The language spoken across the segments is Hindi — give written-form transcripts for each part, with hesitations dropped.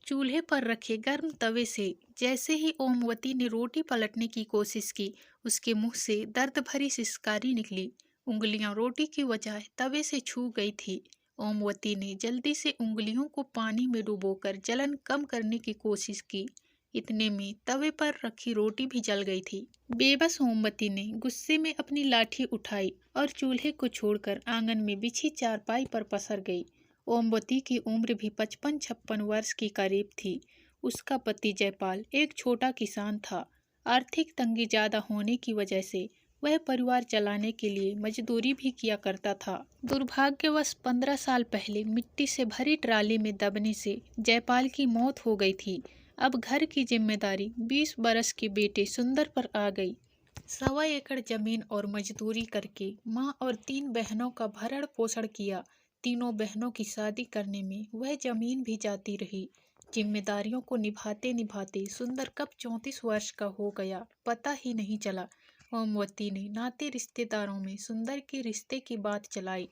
चूल्हे पर रखे गर्म तवे से जैसे ही ओमवती ने रोटी पलटने की कोशिश की, उसके मुंह से दर्द भरी सिसकारी निकली। उंगलियां रोटी की बजाय तवे से छू गई थी। ओमवती ने जल्दी से उंगलियों को पानी में डुबोकर जलन कम करने की कोशिश की। इतने में तवे पर रखी रोटी भी जल गई थी। बेबस ओमवती ने गुस्से में अपनी लाठी उठाई और चूल्हे को छोड़कर आंगन में बिछी चारपाई पर पसर गई। ओमवती की उम्र भी 55-56 वर्ष के करीब थी। उसका पति जयपाल एक छोटा किसान था। आर्थिक तंगी ज्यादा होने की वजह से वह परिवार चलाने के लिए मजदूरी भी किया करता था। दुर्भाग्यवश 15 साल पहले मिट्टी से भरी ट्राली में दबने से जयपाल की मौत हो गई थी। अब घर की जिम्मेदारी 20 बरस के बेटे सुंदर पर आ गई। 1.25 एकड़ जमीन और मजदूरी करके माँ और 3 बहनों का भरण पोषण किया। तीनों बहनों की शादी करने में वह जमीन भी जाती रही। जिम्मेदारियों को निभाते निभाते सुंदर कब 34 वर्ष का हो गया, पता ही नहीं चला। ओमवती ने नाते रिश्तेदारों में सुंदर के रिश्ते की बात चलाई,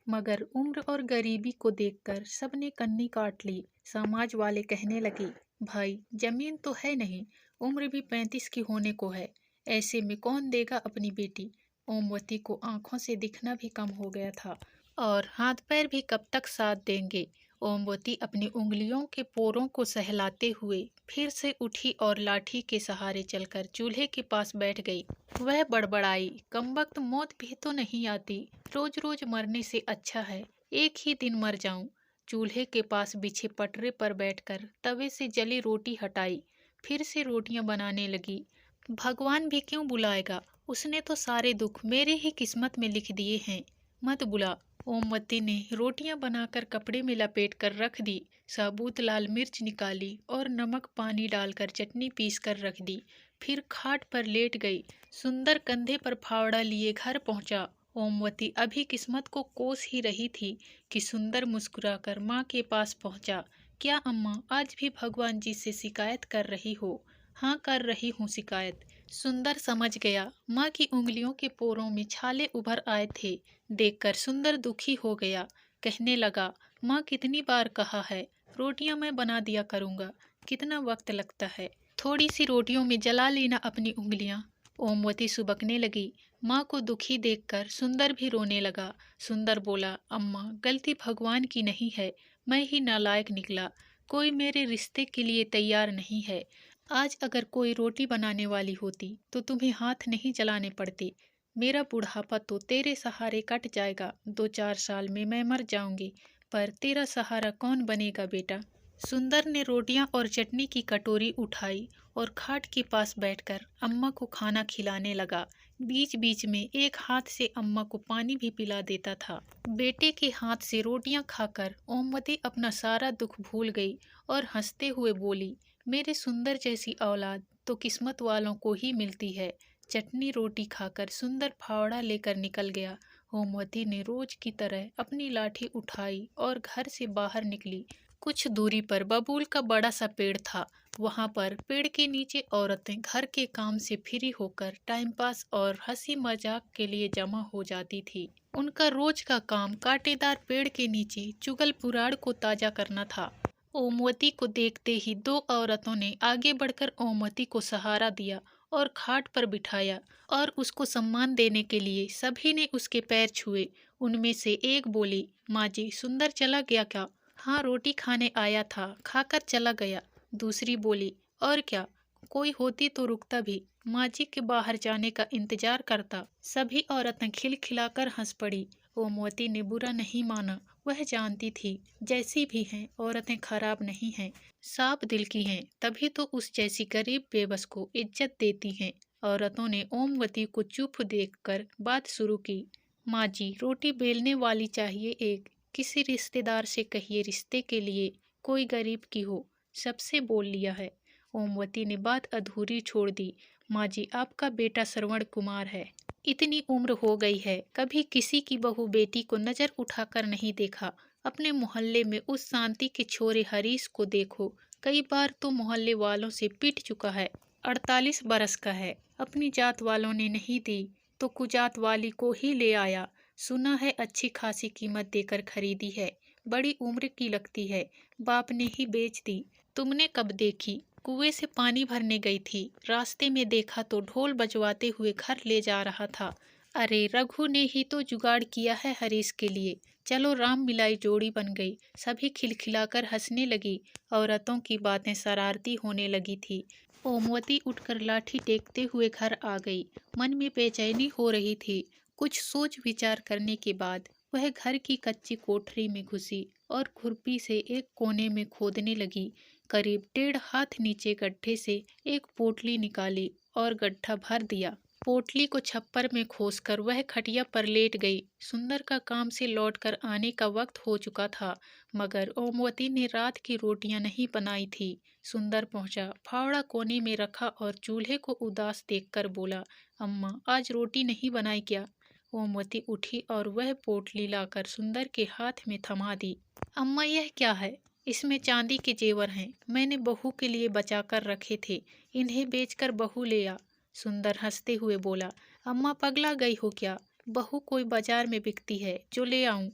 मगर उम्र और गरीबी को देखकर सबने कन्नी काट ली। समाज वाले कहने लगे, भाई जमीन तो है नहीं, उम्र भी 35 की होने को है, ऐसे में कौन देगा अपनी बेटी। ओमवती को आंखों से दिखना भी कम हो गया था और हाथ पैर भी कब तक साथ देंगे। ओमवती अपनी उंगलियों के पोरों को सहलाते हुए फिर से उठी और लाठी के सहारे चलकर चूल्हे के पास बैठ गई। वह बड़बड़ाई, कमबख्त मौत भी तो नहीं आती, रोज रोज मरने से अच्छा है एक ही दिन मर जाऊं। चूल्हे के पास बिछे पटरे पर बैठकर तवे से जली रोटी हटाई, फिर से रोटियां बनाने लगी। भगवान भी क्यों बुलाएगा, उसने तो सारे दुख मेरे ही किस्मत में लिख दिए हैं, मत बुला। ओमवती ने रोटियां बनाकर कपड़े में लपेट कर रख दी, साबुत लाल मिर्च निकाली और नमक पानी डालकर चटनी पीस कर रख दी। फिर खाट पर लेट गई। सुंदर कंधे पर फावड़ा लिए घर पहुंचा। ओमवती अभी किस्मत को कोस ही रही थी कि सुंदर मुस्कुराकर माँ के पास पहुंचा। क्या अम्मा आज भी भगवान जी से शिकायत कर रही हो? हाँ कर रही हूँ शिकायत। सुंदर समझ गया माँ की उंगलियों के पोरों में छाले उभर आए थे। देखकर सुंदर दुखी हो गया। कहने लगा, माँ कितनी बार कहा है, रोटियां मैं बना दिया करूँगा, कितना वक्त लगता है, थोड़ी सी रोटियों में जला लेना अपनी उंगलियां। ओमवती सुबकने लगी। माँ को दुखी देखकर सुंदर भी रोने लगा। सुंदर बोला, अम्मा गलती भगवान की नहीं है, मैं ही नालायक निकला, कोई मेरे रिश्ते के लिए तैयार नहीं है। आज अगर कोई रोटी बनाने वाली होती तो तुम्हें हाथ नहीं जलाने पड़ते। मेरा बुढ़ापा तो तेरे सहारे कट जाएगा, 2-4 साल में मैं मर जाऊंगी, पर तेरा सहारा कौन बनेगा बेटा। सुंदर ने रोटियां और चटनी की कटोरी उठाई और खाट के पास बैठकर अम्मा को खाना खिलाने लगा। बीच बीच में एक हाथ से अम्मा को पानी भी पिला देता था। बेटे के हाथ से रोटियां खाकर ओमवती अपना सारा दुख भूल गई और हंसते हुए बोली, मेरे सुंदर जैसी औलाद तो किस्मत वालों को ही मिलती है। चटनी रोटी खाकर सुंदर फावड़ा लेकर निकल गया। ओमवती ने रोज की तरह अपनी लाठी उठाई और घर से बाहर निकली। कुछ दूरी पर बबूल का बड़ा सा पेड़ था। वहां पर पेड़ के नीचे औरतें घर के काम से फ्री होकर टाइम पास और हंसी मजाक के लिए जमा हो जाती थी। उनका रोज का काम कांटेदार पेड़ के नीचे चुगल पुराण को ताजा करना था। ओमवती को देखते ही 2 औरतों ने आगे बढ़कर ओमवती को सहारा दिया और खाट पर बिठाया और उसको सम्मान देने के लिए सभी ने उसके पैर छुए। उनमें से एक बोली, माँ जी सुंदर चला गया क्या? हाँ रोटी खाने आया था, खाकर चला गया। दूसरी बोली, और क्या, कोई होती तो रुकता भी, माँ जी के बाहर जाने का इंतजार करता। सभी औरतें खिलखिलाकर हंस पड़ी। ओमवती ने बुरा नहीं माना, वह जानती थी जैसी भी हैं औरतें खराब नहीं हैं, साफ दिल की हैं, तभी तो उस जैसी गरीब बेबस को इज्जत देती हैं। औरतों ने ओमवती को चुप देखकर बात शुरू की। माँ जी रोटी बेलने वाली चाहिए एक, किसी रिश्तेदार से कहिए रिश्ते के लिए, कोई गरीब की हो, सबसे बोल लिया है। ओमवती ने बात अधूरी छोड़ दी। माँ जी आपका बेटा श्रवण कुमार है, इतनी उम्र हो गई है, कभी किसी की बहू बेटी को नजर उठाकर नहीं देखा। अपने मोहल्ले में उस शांति के छोरे हरीश को देखो, कई बार तो मोहल्ले वालों से पिट चुका है। 48 बरस का है, अपनी जात वालों ने नहीं दी तो कुजात वाली को ही ले आया। सुना है अच्छी खासी कीमत देकर खरीदी है, बड़ी उम्र की लगती है, बाप ने ही बेच दी। तुमने कब देखी? कुएं से पानी भरने गई थी, रास्ते में देखा तो ढोल बजवाते हुए घर ले जा रहा था। अरे रघु ने ही तो जुगाड़ किया है हरीश के लिए। चलो राम मिलाई जोड़ी बन गई। सभी खिलखिलाकर हंसने लगी। औरतों की बातें शरारती होने लगी थी। ओमवती उठकर लाठी टेकते हुए घर आ गई। मन में बेचैनी हो रही थी। कुछ सोच विचार करने के बाद वह घर की कच्ची कोठरी में घुसी और खुरपी से एक कोने में खोदने लगी। करीब 1.5 हाथ नीचे गड्ढे से एक पोटली निकाली और गड्ढा भर दिया। पोटली को छप्पर में खोसकर वह खटिया पर लेट गई। सुंदर का काम से लौटकर आने का वक्त हो चुका था, मगर ओमवती ने रात की रोटियां नहीं बनाई थी। सुंदर पहुंचा, फावड़ा कोने में रखा और चूल्हे को उदास देखकर बोला, अम्मा आज रोटी नहीं बनाई क्या? ओमवती उठी और वह पोटली लाकर सुंदर के हाथ में थमा दी। अम्मा यह क्या है? इसमें चांदी के जेवर हैं, मैंने बहू के लिए बचा कर रखे थे, इन्हें बेचकर बहू ले आ। सुंदर हंसते हुए बोला, अम्मा पगला गई हो क्या? बहू कोई बाजार में बिकती है जो ले आऊं?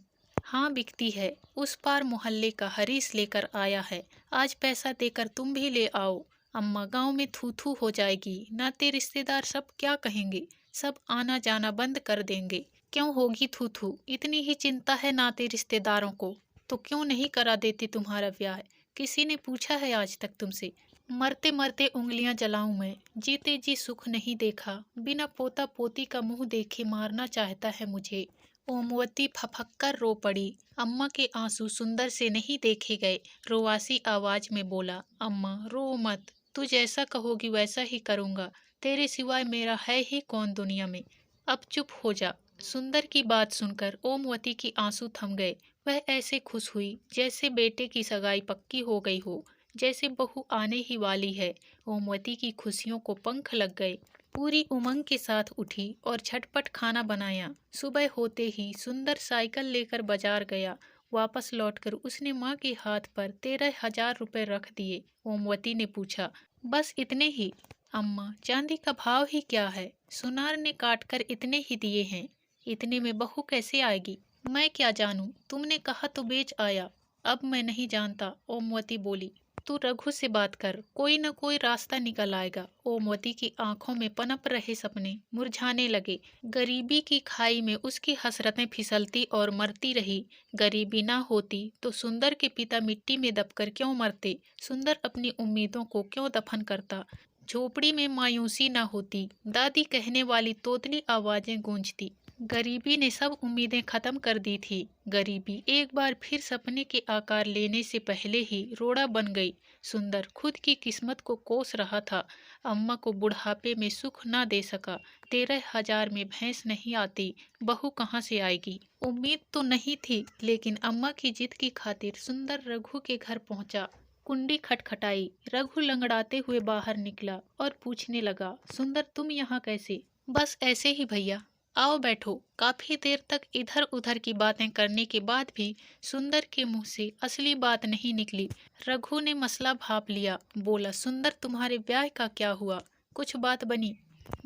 हाँ बिकती है, उस पार मोहल्ले का हरीश लेकर आया है, आज पैसा देकर तुम भी ले आओ। अम्मा गांव में थू थू हो जाएगी, नाते रिश्तेदार सब क्या कहेंगे, सब आना जाना बंद कर देंगे। क्यों होगी थू थू? इतनी ही चिंता है नाते रिश्तेदारों को तो क्यों नहीं करा देती तुम्हारा ब्याह? किसी ने पूछा है आज तक तुमसे? मरते मरते उंगलियां जलाऊं मैं, जीते जी सुख नहीं देखा, बिना पोता पोती का मुंह देखे मारना चाहता है मुझे। ओमवती फफक रो पड़ी। अम्मा के आंसू सुंदर से नहीं देखे गए। रोवासी आवाज में बोला, अम्मा रो मत, तू जैसा कहोगी वैसा ही करूंगा, तेरे सिवाय मेरा है ही कौन दुनिया में। अब चुप हो जा। सुंदर की बात सुनकर ओमवती की आंसू थम गए। वह ऐसे खुश हुई जैसे बेटे की सगाई पक्की हो गई हो, जैसे बहू आने ही वाली है। ओमवती की खुशियों को पंख लग गए। पूरी उमंग के साथ उठी और झटपट खाना बनाया। सुबह होते ही सुंदर साइकिल लेकर बाजार गया। वापस लौटकर उसने माँ के हाथ पर 13,000 रुपए रख दिए। ओमवती ने पूछा, बस इतने ही? अम्मा चांदी का भाव ही क्या है, सुनार ने काट कर इतने ही दिए हैं, इतने में बहू कैसे आएगी? मैं क्या जानूं, तुमने कहा तो बेच आया, अब मैं नहीं जानता। ओमवती बोली, तू रघु से बात कर, कोई न कोई रास्ता निकल आएगा। ओमवती की आंखों में पनप रहे सपने मुरझाने लगे। गरीबी की खाई में उसकी हसरतें फिसलती और मरती रही। गरीबी ना होती तो सुंदर के पिता मिट्टी में दबकर क्यों मरते? सुंदर अपनी उम्मीदों को क्यों दफन करता? झोपड़ी में मायूसी ना होती, दादी कहने वाली तोतली आवाजें गूंजती। गरीबी ने सब उम्मीदें खत्म कर दी थी। गरीबी एक बार फिर सपने के आकार लेने से पहले ही रोड़ा बन गई। सुंदर खुद की किस्मत को कोस रहा था। अम्मा को बुढ़ापे में सुख ना दे सका। 13,000 में भैंस नहीं आती, बहू कहाँ से आएगी? उम्मीद तो नहीं थी, लेकिन अम्मा की जिद की खातिर सुंदर रघु के घर पहुंचा। कुंडी खटखटाई। रघु लंगड़ाते हुए बाहर निकला और पूछने लगा, सुंदर तुम यहाँ कैसे? बस ऐसे ही भैया। आओ बैठो। काफी देर तक इधर उधर की बातें करने के बाद भी सुंदर के मुंह से असली बात नहीं निकली। रघु ने मसला भाप लिया। बोला, सुंदर तुम्हारे ब्याह का क्या हुआ? कुछ बात बनी?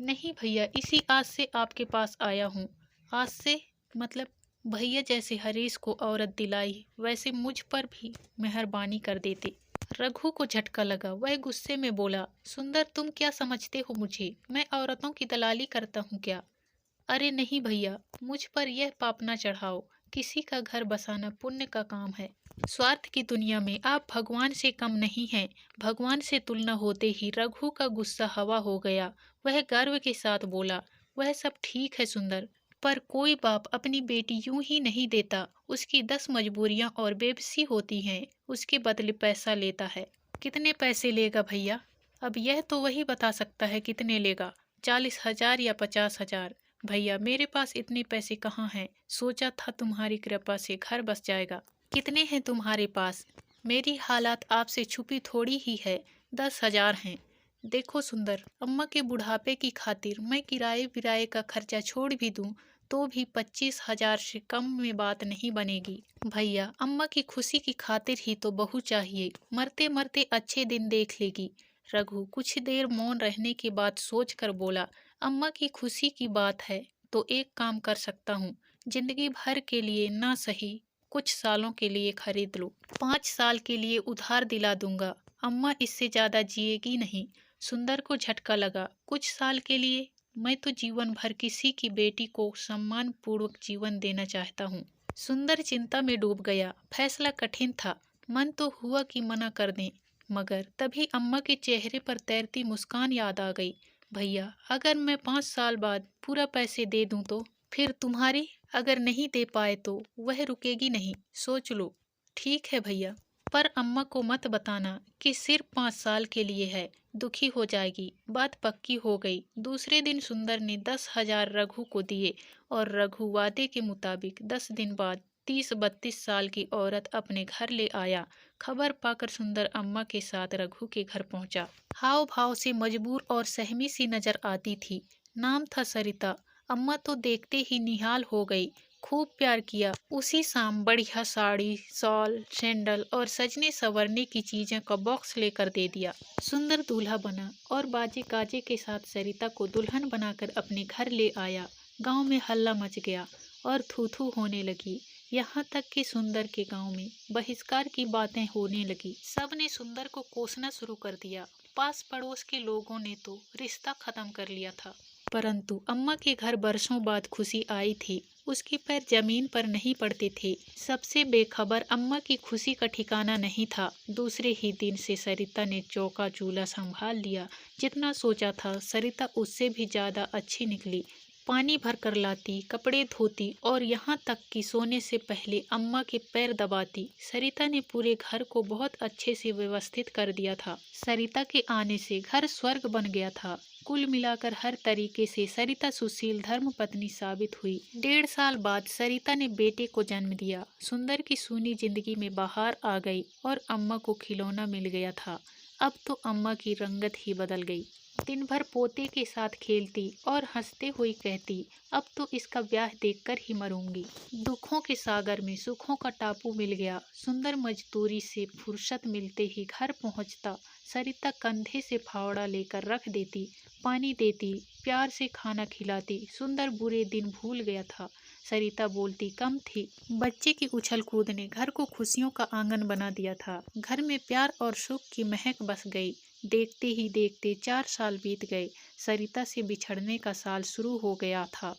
नहीं भैया, इसी आस से आपके पास आया हूँ। आज से मतलब? भैया जैसे हरीश को औरत दिलाई वैसे मुझ पर भी मेहरबानी कर देते। रघु को झटका लगा। वह गुस्से में बोला, सुंदर तुम क्या समझते हो मुझे? मैं औरतों की दलाली करता हूँ क्या? अरे नहीं भैया, मुझ पर यह पाप न चढ़ाओ। किसी का घर बसाना पुण्य का काम है। स्वार्थ की दुनिया में आप भगवान से कम नहीं हैं। भगवान से तुलना होते ही रघु का गुस्सा हवा हो गया। वह गर्व के साथ बोला, वह सब ठीक है सुंदर, पर कोई बाप अपनी बेटी यूं ही नहीं देता। उसकी 10 मजबूरियां और बेबसी होती हैं, उसके बदले पैसा लेता है। कितने पैसे लेगा भैया? अब यह तो वही बता सकता है कितने लेगा, 40,000 या 50,000। भैया मेरे पास इतने पैसे कहाँ हैं? सोचा था तुम्हारी कृपा से घर बस जाएगा। कितने हैं तुम्हारे पास? मेरी हालात आपसे छुपी थोड़ी ही है। 10,000 हैं। देखो सुंदर, अम्मा के बुढ़ापे की खातिर मैं किराए विराए का खर्चा छोड़ भी दूं तो भी 25,000 से कम में बात नहीं बनेगी। भैया अम्मा की खुशी की खातिर ही तो बहू चाहिए, मरते मरते अच्छे दिन देख लेगी। रघु कुछ देर मौन रहने के बाद सोच कर बोला, अम्मा की खुशी की बात है तो एक काम कर सकता हूँ, जिंदगी भर के लिए ना सही कुछ सालों के लिए खरीद लो। 5 साल के लिए उधार दिला दूंगा। अम्मा इससे ज्यादा जिएगी नहीं। सुंदर को झटका लगा। कुछ साल के लिए? मैं तो जीवन भर किसी की बेटी को सम्मान पूर्वक जीवन देना चाहता हूँ। सुंदर चिंता में डूब गया। फैसला कठिन था। मन तो हुआ कि मना कर दें, मगर तभी अम्मा के चेहरे पर तैरती मुस्कान याद आ गई। भैया, अगर मैं 5 साल बाद पूरा पैसे दे दूं तो? फिर तुम्हारी? अगर नहीं दे पाए तो वह रुकेगी नहीं, सोच लो। ठीक है भैया, पर अम्मा को मत बताना कि सिर्फ 5 साल के लिए है, दुखी हो जाएगी। बात पक्की हो गई। दूसरे दिन सुंदर ने 10,000 रघु को दिए और रघु वादे के मुताबिक 10 दिन बाद 30-32 साल की औरत अपने घर ले आया। खबर पाकर सुंदर अम्मा के साथ रघु के घर पहुंचा। हाव भाव से मजबूर और सहमी सी नजर आती थी। नाम था सरिता। अम्मा तो देखते ही निहाल हो गई। खूब प्यार किया। उसी शाम बढ़िया साड़ी, शॉल, सैंडल और सजने संवरने की चीजें का बॉक्स लेकर दे दिया। सुंदर दूल्हा बना और बाजे गाजे के साथ सरिता को दुल्हन बनाकर अपने घर ले आया। गांव में हल्ला मच गया और थू थू होने लगी। यहाँ तक कि सुंदर के गांव में बहिष्कार की बातें होने लगी। सबने सुंदर को कोसना शुरू कर दिया। पास पड़ोस के लोगों ने तो रिश्ता खत्म कर लिया था। परंतु अम्मा के घर बरसों बाद खुशी आई थी। उसके पैर जमीन पर नहीं पड़ते थे। सबसे बेखबर अम्मा की खुशी का ठिकाना नहीं था। दूसरे ही दिन से सरिता ने चौका चूल्हा संभाल लिया। जितना सोचा था सरिता उससे भी ज्यादा अच्छी निकली। पानी भर कर लाती, कपड़े धोती और यहाँ तक कि सोने से पहले अम्मा के पैर दबाती। सरिता ने पूरे घर को बहुत अच्छे से व्यवस्थित कर दिया था। सरिता के आने से घर स्वर्ग बन गया था। कुल मिलाकर हर तरीके से सरिता सुशील धर्म पत्नी साबित हुई। 1.5 साल बाद सरिता ने बेटे को जन्म दिया। सुंदर की सूनी जिंदगी में बहार आ गई और अम्मा को खिलौना मिल गया था। अब तो अम्मा की रंगत ही बदल गई। दिन भर पोते के साथ खेलती और हंसते हुए कहती, अब तो इसका ब्याह देखकर ही मरूंगी। दुखों के सागर में सुखों का टापू मिल गया। सुंदर मजदूरी से फुर्सत मिलते ही घर पहुंचता। सरिता कंधे से फावड़ा लेकर रख देती, पानी देती, प्यार से खाना खिलाती। सुंदर बुरे दिन भूल गया था। सरिता बोलती कम थी। बच्चे की उछल कूद ने घर को खुशियों का आंगन बना दिया था। घर में प्यार और सुख की महक बस गई। देखते ही देखते 4 साल बीत गए। सरिता से बिछड़ने का साल शुरू हो गया था।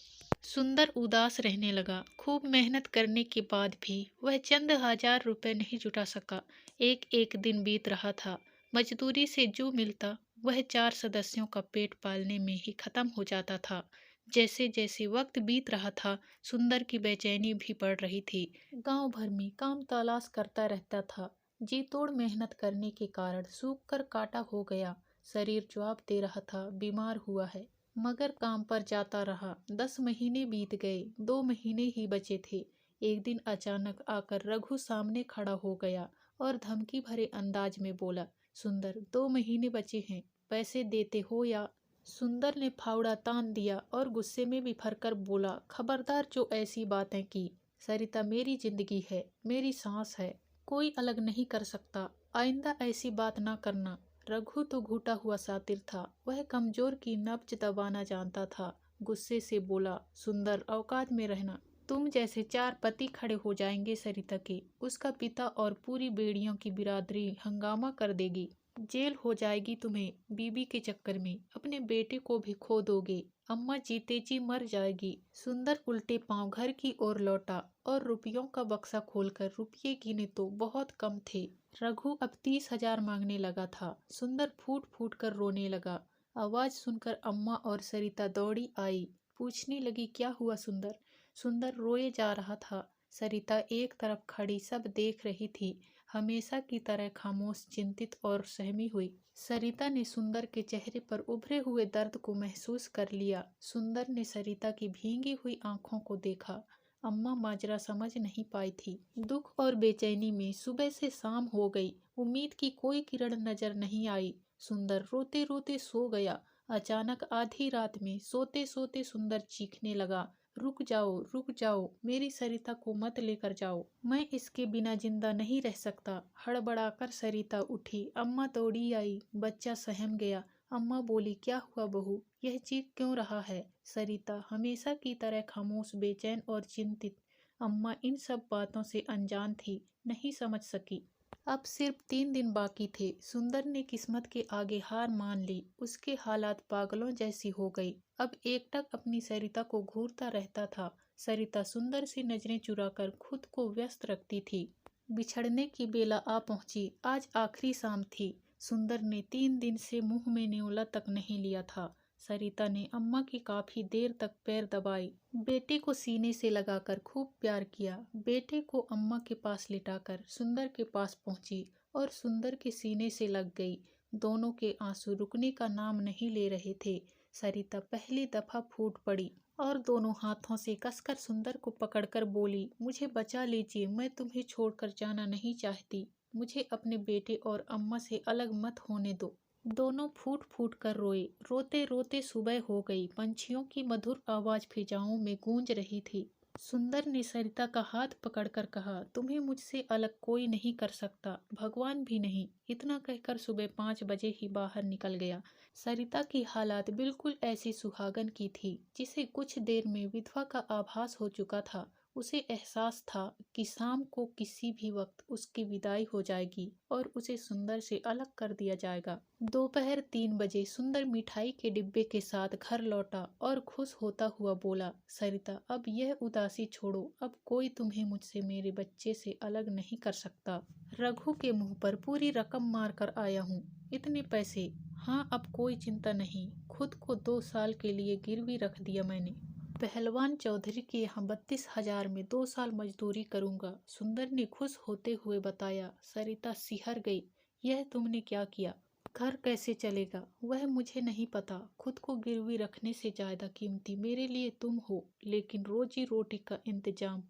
सुंदर उदास रहने लगा। खूब मेहनत करने के बाद भी वह चंद हजार रुपए नहीं जुटा सका। एक एक दिन बीत रहा था। मजदूरी से जो मिलता वह 4 सदस्यों का पेट पालने में ही खत्म हो जाता था। जैसे जैसे वक्त बीत रहा था, सुंदर की बेचैनी भी बढ़ रही थी। गांव भर में काम तलाश करता रहता था। जी तोड़ मेहनत करने के कारण सूख कर काटा हो गया। शरीर जवाब दे रहा था, बीमार हुआ है, मगर काम पर जाता रहा। 10 महीने बीत गए। 2 महीने ही बचे थे। एक दिन अचानक आकर रघु सामने खड़ा हो गया और धमकी भरे अंदाज में बोला, सुंदर, 2 महीने बचे हैं, पैसे देते हो या? सुंदर ने फावड़ा तान दिया और गुस्से में बिफर कर बोला, खबरदार जो ऐसी बातें की। सरिता मेरी जिंदगी है, मेरी सांस है, कोई अलग नहीं कर सकता। आइंदा ऐसी बात ना करना। रघु तो घुटा हुआ सातिर था। वह कमजोर की नब्ज दबाना जानता था। गुस्से से बोला, सुंदर, औकात में रहना। तुम जैसे 4 पति खड़े हो जाएंगे सरिता के। उसका पिता और पूरी बेड़ियों की बिरादरी हंगामा कर देगी। जेल हो जाएगी तुम्हें। बीबी के चक्कर में अपने बेटे को भी खो दोगे। अम्मा जीते जी मर जाएगी। सुंदर उल्टे पांव घर की ओर लौटा और रुपयों का बक्सा खोलकर रुपये गिने तो बहुत कम थे। रघु अब 30,000 मांगने लगा था। सुंदर फूट फूट कर रोने लगा। आवाज सुनकर अम्मा और सरिता दौड़ी आई। पूछने लगी, क्या हुआ सुंदर? सुंदर रोए जा रहा था। सरिता एक तरफ खड़ी सब देख रही थी, हमेशा की तरह खामोश, चिंतित और सहमी हुई। सरिता ने सुंदर के चेहरे पर उभरे हुए दर्द को महसूस कर लिया। सुंदर ने सरिता की भींगी हुई आंखों को देखा। अम्मा माजरा समझ नहीं पाई थी। दुख और बेचैनी में सुबह से शाम हो गई। उम्मीद की कोई किरण नजर नहीं आई। सुंदर रोते रोते सो गया। अचानक आधी रात में सोते सोते सुंदर चीखने लगा, रुक जाओ, मेरी सरिता को मत लेकर जाओ, मैं इसके बिना जिंदा नहीं रह सकता। हड़बड़ाकर सरिता उठी। अम्मा दौड़ी आई। बच्चा सहम गया। अम्मा बोली, क्या हुआ बहू, यह चीख क्यों रहा है? सरिता हमेशा की तरह खामोश, बेचैन और चिंतित। अम्मा इन सब बातों से अनजान थी, नहीं समझ सकी। अब सिर्फ 3 दिन बाकी थे। सुंदर ने किस्मत के आगे हार मान ली। उसके हालात पागलों जैसी हो गई। अब एकटक अपनी सरिता को घूरता रहता था। सरिता सुंदर से नजरें चुराकर खुद को व्यस्त रखती थी। बिछड़ने की बेला आ पहुंची। आज आखिरी शाम थी। सुंदर ने 3 दिन से मुंह में न्योला तक नहीं लिया था। सरिता ने अम्मा की काफी देर तक पैर दबाए, बेटे को सीने से लगाकर खूब प्यार किया। बेटे को अम्मा के पास लिटाकर सुंदर के पास पहुंची और सुंदर के सीने से लग गई। दोनों के आंसू रुकने का नाम नहीं ले रहे थे। सरिता पहली दफा फूट पड़ी और दोनों हाथों से कसकर सुंदर को पकड़कर बोली, मुझे बचा लीजिए, मैं तुम्हें छोड़कर जाना नहीं चाहती। मुझे अपने बेटे और अम्मा से अलग मत होने दो। दोनों फूट फूट कर रोए। रोते रोते सुबह हो गई। पंछियों की मधुर आवाज फिजाओं में गूंज रही थी। सुंदर ने सरिता का हाथ पकड़कर कहा, तुम्हें मुझसे अलग कोई नहीं कर सकता, भगवान भी नहीं। इतना कहकर सुबह 5 बजे ही बाहर निकल गया। सरिता की हालात बिल्कुल ऐसी सुहागन की थी जिसे कुछ देर में विधवा का आभास हो चुका था। उसे एहसास था कि शाम को किसी भी वक्त उसकी विदाई हो जाएगी और उसे सुंदर से अलग कर दिया जाएगा। दोपहर 3 बजे सुंदर मिठाई के डिब्बे के साथ घर लौटा और खुश होता हुआ बोला, सरिता अब यह उदासी छोड़ो, अब कोई तुम्हें मुझसे मेरे बच्चे से अलग नहीं कर सकता। रघु के मुंह पर पूरी रकम मार कर आया हूँ। इतने पैसे? हाँ, अब कोई चिंता नहीं। खुद को 2 साल के लिए गिरवी रख दिया मैंने। पहलवान चौधरी के यहाँ 32,000 में 2 साल मजदूरी करूंगा, सुंदर ने खुश होते हुए बताया। सरिता सिहर गई, यह तुमने क्या किया? घर कैसे चलेगा वह मुझे नहीं पता। खुद को गिरवी रखने से ज्यादा कीमती मेरे लिए तुम हो, लेकिन रोजी रोटी का इंतजाम।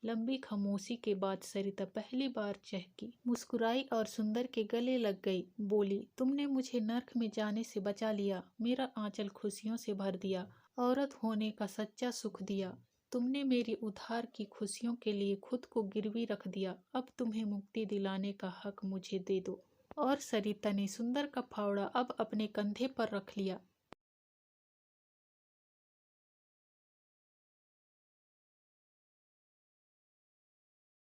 लंबी खामोशी के बाद सरिता पहली बार चहकी, मुस्कुराई और सुंदर के गले लग गई। बोली, तुमने मुझे नर्क में जाने से बचा लिया, मेरा आंचल खुशियों से भर दिया, औरत होने का सच्चा सुख दिया। तुमने मेरी उधार की खुशियों के लिए खुद को गिरवी रख दिया। अब तुम्हें मुक्ति दिलाने का हक मुझे दे दो। और सरिता ने सुंदर का फावड़ा अब अपने कंधे पर रख लिया।